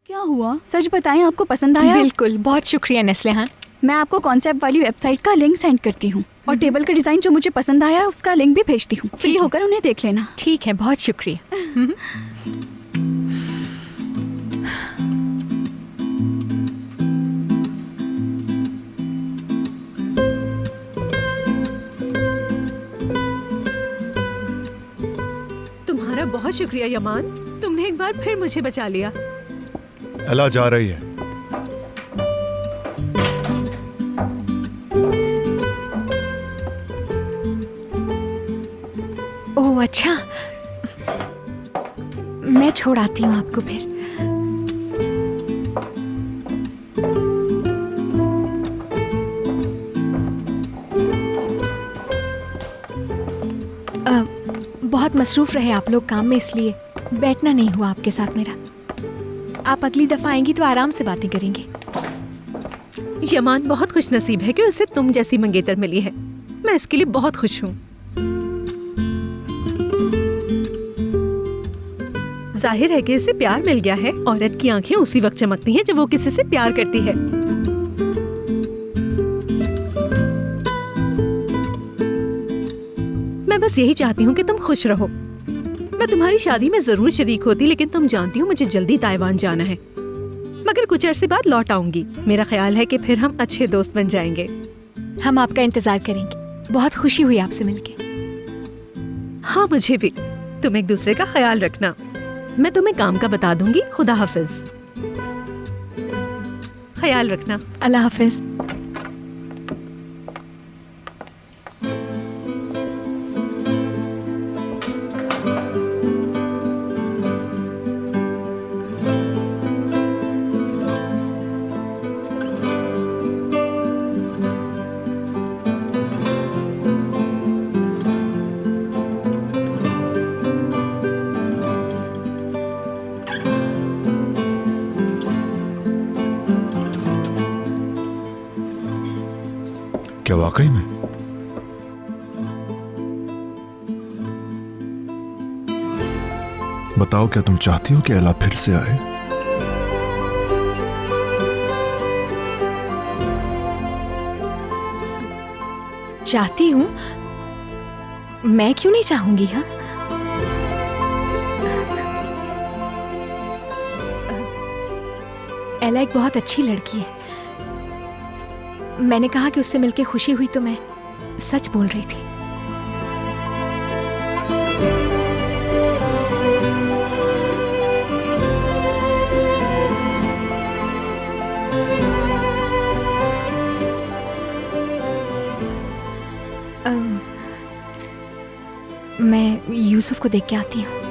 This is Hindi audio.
क्या हुआ? सच बताएं, आपको पसंद आया? बिल्कुल, बहुत शुक्रिया नेस्लेहान। मैं आपको कॉन्सेप्ट वाली वेबसाइट का लिंक सेंड करती हूँ और टेबल का डिजाइन जो मुझे पसंद आया है उसका लिंक भी भेजती हूँ। फ्री होकर उन्हें देख लेना। ठीक है, बहुत शुक्रिया। तुम्हारा बहुत शुक्रिया यमान, तुमने एक बार फिर मुझे बचा लिया। एला जा रही है। ओह अच्छा, मैं छोड़ आती हूँ आपको फिर। बहुत मसरूफ रहे आप लोग काम में, इसलिए बैठना नहीं हुआ आपके साथ मेरा। आप अगली दफा आएंगी तो आराम से बातें करेंगे। यमान बहुत खुश नसीब है कि उसे तुम जैसी मंगेतर मिली है। मैं इसके लिए बहुत खुश हूँ। जाहिर है कि इसे प्यार मिल गया है। औरत की आंखें उसी वक्त चमकती हैं जब वो किसी से प्यार करती है। मैं बस यही चाहती हूँ कि तुम खुश रहो। मैं तुम्हारी शादी में जरूर शरीक होती, लेकिन तुम जानती हो मुझे जल्दी ताइवान जाना है। मगर कुछ अरसे बाद लौट आऊंगी। मेरा ख्याल है कि फिर हम अच्छे दोस्त बन जाएंगे। हम आपका इंतजार करेंगे। बहुत खुशी हुई आपसे मिलके। हाँ, मुझे भी। तुम एक दूसरे का ख्याल रखना। मैं तुम्हें काम का बता दूंगी। खुदा हाफिज। ख्याल रखना। अल्लाह हाफिज। क्या वाकई में? बताओ, क्या तुम चाहती हो कि एला फिर से आए? चाहती हूँ, मैं क्यों नहीं चाहूंगी। हाँ, एला एक बहुत अच्छी लड़की है। मैंने कहा कि उससे मिलके खुशी हुई तो मैं सच बोल रही थी। मैं यूसुफ को देख के आती हूँ।